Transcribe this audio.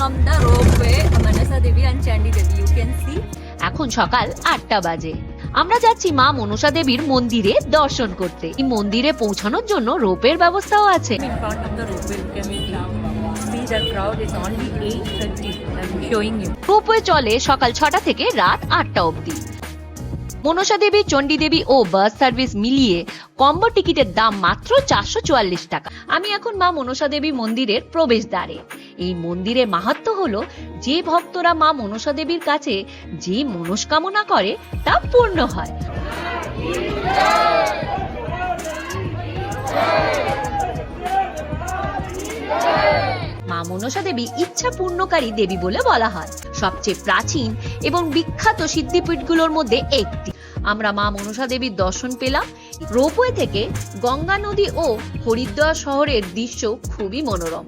from the ropeway, Manasa Devi and Chandi Devi. You can see. এখন সকাল 8টা বাজে। আমরা যাচ্ছি মা মনসা দেবীর মন্দিরে দর্শন করতে। এই মন্দিরে পৌঁছানোর জন্য রোপের ব্যবস্থাও আছে। In front of the ropeway, you can see the crowd is only 8:30. I'm showing you. Ropeway চলে সকাল 6টা থেকে রাত 8টা অবধি। মনসা দেবী, চণ্ডী দেবী ও বাস সার্ভিস মিলিয়ে কম্বো টিকিটের দাম মাত্র 444 টাকা। আমি এখন মা মনসা দেবী মন্দিরের প্রবেশদ্বারে। এই মন্দিরের মাহাত্ম্য হলো, যে ভক্তরা মা মনসা দেবীর কাছে যে মনস্কামনা করে তা পূর্ণ হয়। মা মনসা দেবী ইচ্ছা পূর্ণকারী দেবী বলে বলা হয়। সবচেয়ে প্রাচীন এবং বিখ্যাত সিদ্ধিপীঠগুলোর মধ্যে একটি। আমরা মা মনসা দেবীর দর্শন পেলাম। রোপওয়ে থেকে গঙ্গা নদী ও হরিদ্বার শহরের দৃশ্য খুবই মনোরম।